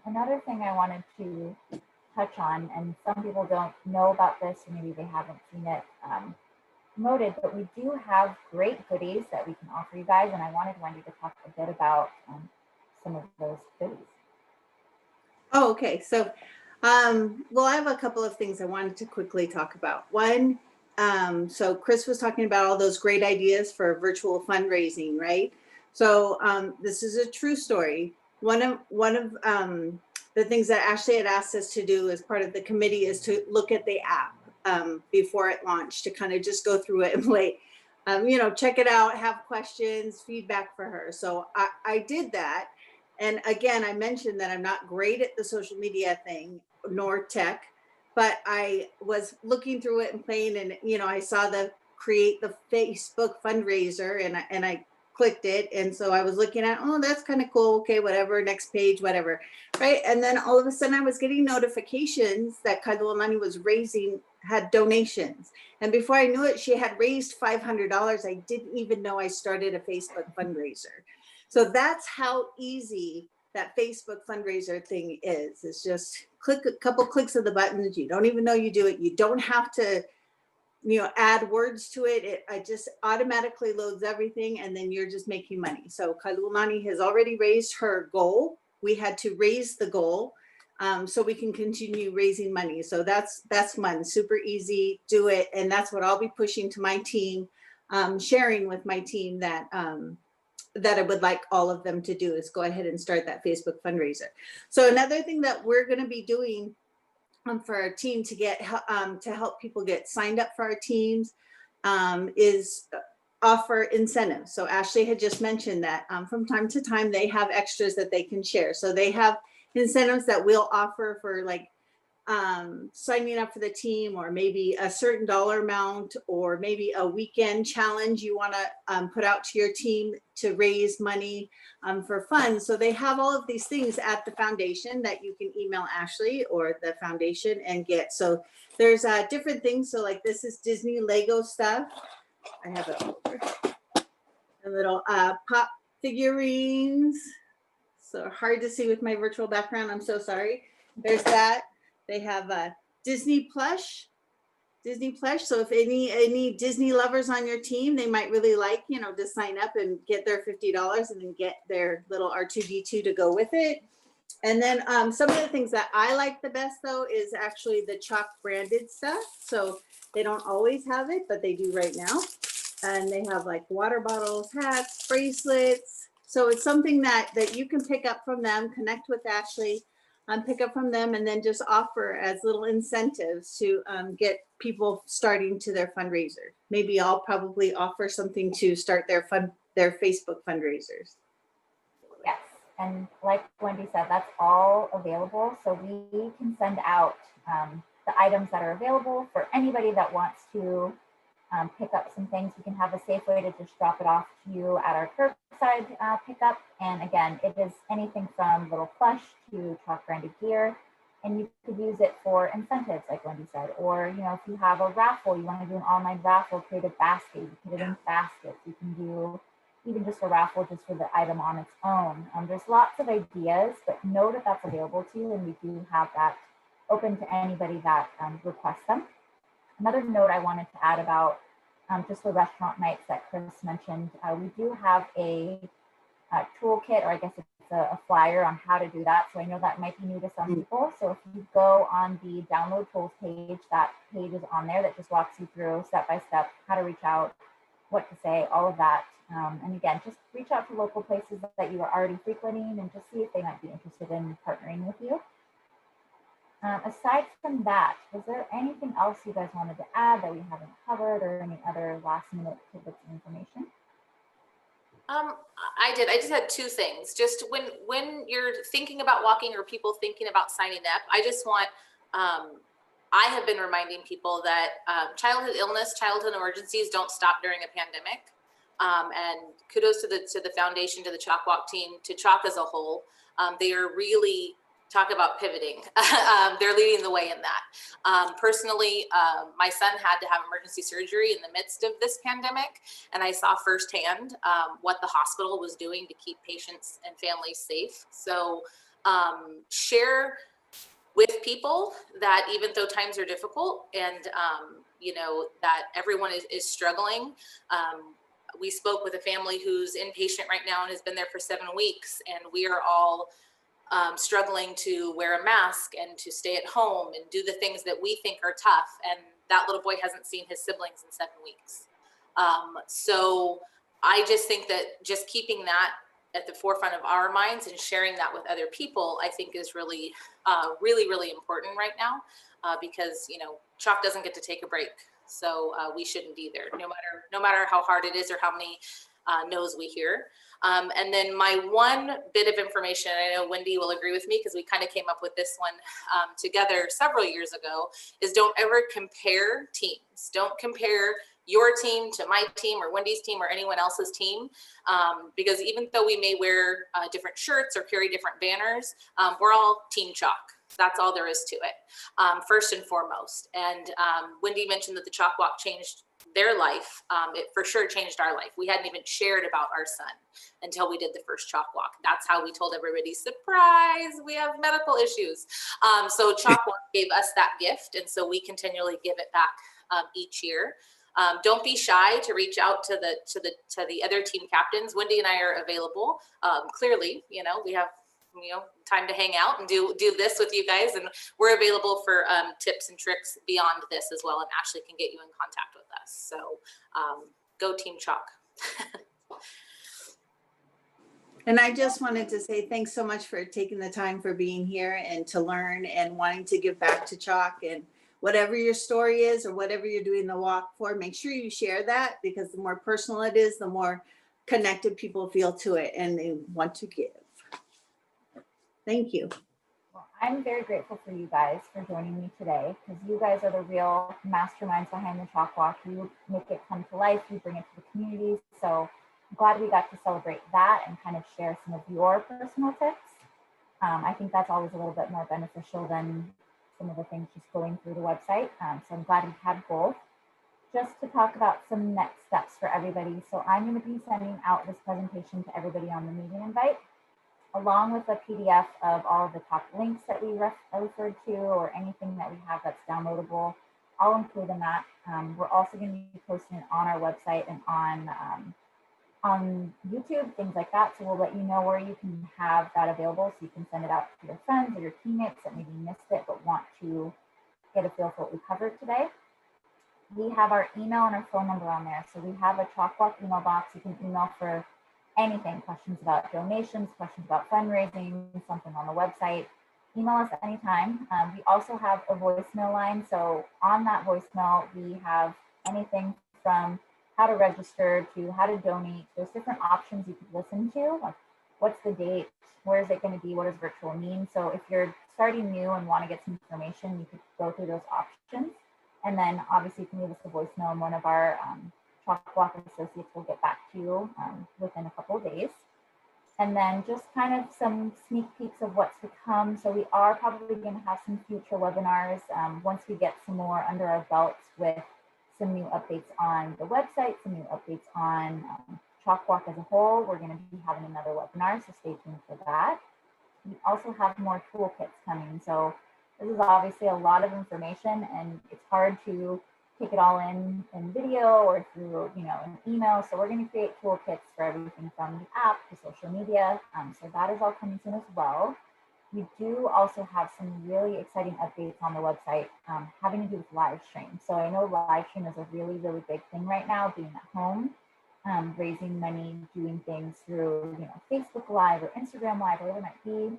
Another thing I wanted to touch on, and some people don't know about this, or maybe they haven't seen it promoted, but we do have great goodies that we can offer you guys, and I wanted Wendy to talk a bit about some of those goodies. Oh, okay. So, well, I have a couple of things I wanted to quickly talk about. One, so Chris was talking about all those great ideas for virtual fundraising, right? So this is a true story. One of the things that Ashley had asked us to do as part of the committee is to look at the app before it launched, to kind of just go through it and play, check it out, have questions, feedback for her. So I did that. And again, I mentioned that I'm not great at the social media thing, nor tech, but I was looking through it and playing, and I saw the create the Facebook fundraiser, and I clicked it. And so I was looking at, oh, that's kind of cool. Okay, whatever, next page, whatever. Right. And then all of a sudden I was getting notifications that Kaidulani had donations. And before I knew it, she had raised $500. I didn't even know I started a Facebook fundraiser. So that's how easy that Facebook fundraiser thing is. It's just click a couple clicks of the buttons. You don't even know you do it. You don't have to add words to it. It just automatically loads everything, and then you're just making money. So Kailulani has already raised her goal. We had to raise the goal so we can continue raising money. So that's fun, super easy, do it. And that's what I'll be pushing to my team, sharing with my team that I would like all of them to do is go ahead and start that Facebook fundraiser. So another thing that we're going to be doing for our team to get to help people get signed up for our teams is offer incentives. So Ashley had just mentioned that from time to time they have extras that they can share. So they have incentives that we'll offer for like signing up for the team, or maybe a certain dollar amount, or maybe a weekend challenge you want to put out to your team to raise money for funds. So they have all of these things at the foundation that you can email Ashley or the foundation and get. So there's different things. So like this is Disney Lego stuff. I have it over. A little pop figurines. So hard to see with my virtual background. I'm so sorry. There's that. They have a Disney plush. So if any Disney lovers on your team, they might really like, to sign up and get their $50 and then get their little R2D2 to go with it. And then some of the things that I like the best though is actually the CHOC branded stuff. So they don't always have it, but they do right now. And they have like water bottles, hats, bracelets. So it's something that you can pick up from them, connect with Ashley, pick up from them, and then just offer as little incentives to get people starting to their fundraiser. Maybe I'll probably offer something to start their Facebook fundraisers. Yes, and like Wendy said, that's all available. So we can send out the items that are available for anybody that wants to pick up some things. We can have a safe way to just drop it off to you at our curbside pickup. And again, it is anything from little plush to CHOC branded gear. And you could use it for incentives, like Wendy said, or if you have a raffle, you want to do an online raffle, create a basket, you put it in baskets. You can do even just a raffle just for the item on its own. There's lots of ideas, but know that that's available to you, and we do have that open to anybody that requests them. Another note I wanted to add about just the restaurant nights that Chris mentioned, we do have a toolkit, or I guess it's a flyer on how to do that. So I know that might be new to some people. So if you go on the download tools page, that page is on there that just walks you through step by step how to reach out, what to say, all of that. And again, just reach out to local places that you are already frequenting and just see if they might be interested in partnering with you. Aside from that, was there anything else you guys wanted to add that we haven't covered, or any other last minute tidbits of information? I did. I just had two things. Just when you're thinking about walking, or people thinking about signing up, I just want, I have been reminding people that childhood illness, childhood emergencies don't stop during a pandemic. And kudos to the foundation, to the CHOC Walk team, to CHOC as a whole. They are really, talk about pivoting. They're leading the way in that. Personally, my son had to have emergency surgery in the midst of this pandemic, and I saw firsthand what the hospital was doing to keep patients and families safe. So share with people that even though times are difficult and that everyone is struggling. We spoke with a family who's inpatient right now and has been there for 7 weeks, and we are all struggling to wear a mask and to stay at home and do the things that we think are tough. And that little boy hasn't seen his siblings in 7 weeks. So I just think that just keeping that at the forefront of our minds and sharing that with other people, I think is really, really important right now, because, CHOC doesn't get to take a break. So we shouldn't either, no matter how hard it is or how many no's we hear. And then my one bit of information, I know Wendy will agree with me because we kind of came up with this one together several years ago, is don't ever compare teams. Don't compare your team to my team or Wendy's team or anyone else's team, because even though we may wear different shirts or carry different banners, we're all Team CHOC. That's all there is to it, first and foremost. And Wendy mentioned that the CHOC Walk changed their life. It for sure changed our life. We hadn't even shared about our son until we did the first CHOC Walk. That's how we told everybody, surprise, we have medical issues. So CHOC Walk gave us that gift, and so we continually give it back each year. Don't be shy to reach out to the other team captains. Wendy and I are available. Clearly, we have time to hang out and do this with you guys. And we're available for tips and tricks beyond this as well. And Ashley can get you in contact with us. So go Team CHOC. And I just wanted to say thanks so much for taking the time for being here and to learn and wanting to give back to CHOC. And whatever your story is or whatever you're doing the walk for, make sure you share that, because the more personal it is, the more connected people feel to it and they want to give. Thank you. Well, I'm very grateful for you guys for joining me today, because you guys are the real masterminds behind the CHOC Walk. You make it come to life, you bring it to the community. So I'm glad we got to celebrate that and kind of share some of your personal tips. I think that's always a little bit more beneficial than some of the things just going through the website. So I'm glad we had both. Just to talk about some next steps for everybody. So I'm going to be sending out this presentation to everybody on the meeting invite, along with a PDF of all of the top links that we referred to, or anything that we have that's downloadable. I'll include in that. We're also going to be posting it on our website and on YouTube, things like that. So we'll let you know where you can have that available, so you can send it out to your friends or your teammates that maybe missed it but want to get a feel for what we covered today. We have our email and our phone number on there. So we have a CHOC Walk email box. You can email for anything, questions about donations, questions about fundraising, something on the website. Email us anytime. We also have a voicemail line. So on that voicemail, we have anything from how to register to how to donate. There's different options you could listen to, like what's the date, where is it going to be, what does virtual mean? So if you're starting new and want to get some information, you could go through those options. And then obviously you can leave us a voicemail, and one of our CHOC Walk associates will get back to you within a couple of days. And then just kind of some sneak peeks of what's to come. So we are probably going to have some future webinars once we get some more under our belts with some new updates on the website, some new updates on CHOC Walk as a whole. We're going to be having another webinar, so stay tuned for that. We also have more toolkits coming. So this is obviously a lot of information, and it's hard to take it all in video or through an email. So we're going to create toolkits for everything from the app to social media. So that is all coming soon as well. We do also have some really exciting updates on the website having to do with live stream. So I know live stream is a really, really big thing right now, being at home, raising money, doing things through Facebook Live or Instagram Live, whatever it might be.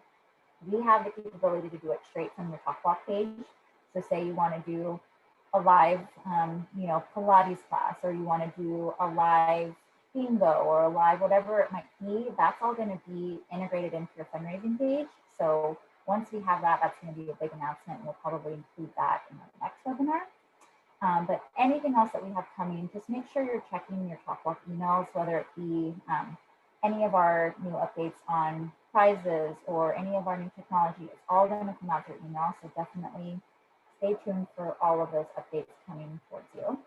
We have the capability to do it straight from your CHOC Walk page. So say you want to do a live, Pilates class, or you want to do a live bingo or a live whatever it might be, that's all going to be integrated into your fundraising page. So once we have that, that's going to be a big announcement. We'll probably include that in the next webinar. But anything else that we have coming, just make sure you're checking your CHOC Walk emails, whether it be any of our new updates on prizes or any of our new technology. It's all going to come out through email. So definitely stay tuned for all of those updates coming towards you.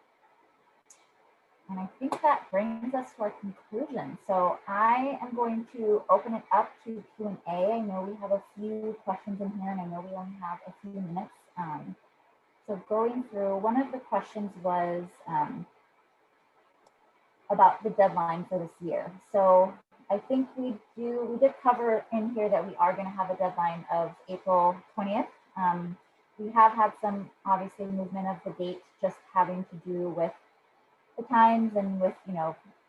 And I think that brings us to our conclusion. So I am going to open it up to Q&A. I know we have a few questions in here, and I know we only have a few minutes. So going through, one of the questions was about the deadline for this year. So I think we did cover in here that we are going to have a deadline of April 20th. We have had some obviously movement of the date, just having to do with the times and with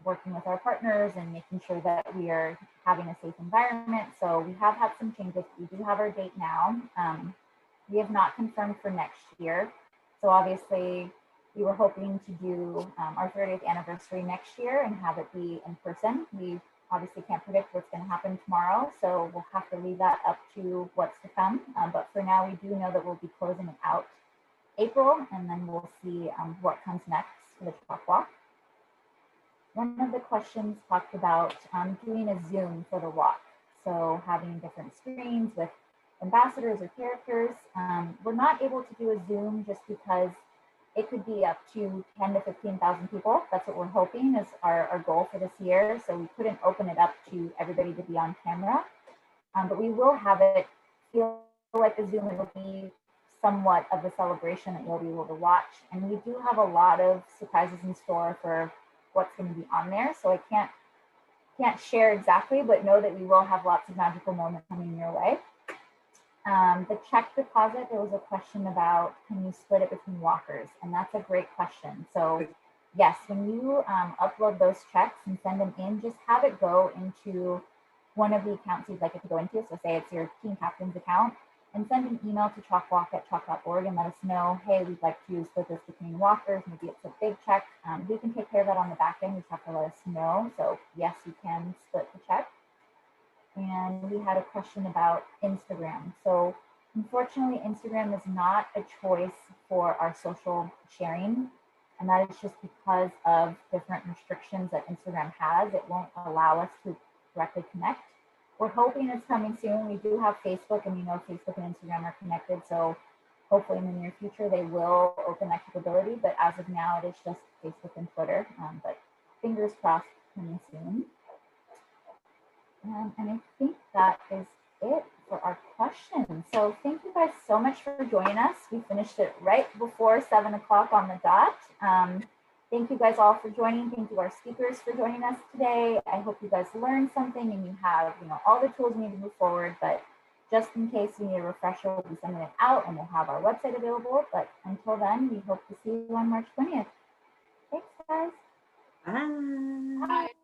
working with our partners and making sure that we are having a safe environment. So we have had some changes. We do have our date now. We have not confirmed for next year. So obviously we were hoping to do our 30th anniversary next year and have it be in person. We obviously can't predict what's going to happen tomorrow, so we'll have to leave that up to what's to come. But for now, we do know that we'll be closing it out April, and then we'll see what comes next for the CHOC Walk. One of the questions talked about doing a Zoom for the walk. So having different screens with ambassadors or characters. We're not able to do a Zoom just because it could be up to 10 to 15,000 people. That's what we're hoping is our goal for this year. So we couldn't open it up to everybody to be on camera, but we will have it feel like a Zoom. It will be somewhat of a celebration that you'll be able to watch. And we do have a lot of surprises in store for what's going to be on there. So I can't can't share exactly, but know that we will have lots of magical moments coming your way. The check deposit, there was a question about, can you split it between walkers? And that's a great question. So yes, when you upload those checks and send them in, just have it go into one of the accounts you'd like it to go into. So say it's your team captain's account, and send an email to chalkwalk@chalk.org and let us know, hey, we'd like to split this between walkers. Maybe it's a big check. We can take care of that on the back end. You just have to let us know. So yes, you can split the check. And we had a question about Instagram. So unfortunately, Instagram is not a choice for our social sharing. And that is just because of different restrictions that Instagram has. It won't allow us to directly connect. We're hoping it's coming soon. We do have Facebook, and we know Facebook and Instagram are connected. So hopefully in the near future, they will open that capability. But as of now, it is just Facebook and Twitter. But fingers crossed, coming soon. And I think that is it for our questions. So thank you guys so much for joining us. We finished it right before 7 o'clock on the dot. Thank you guys all for joining. Thank you our speakers for joining us today. I hope you guys learned something and you have, all the tools you need to move forward. But just in case you need a refresher, we'll be sending it out and we'll have our website available. But until then, we hope to see you on March 20th. Thanks, guys. Bye. Bye.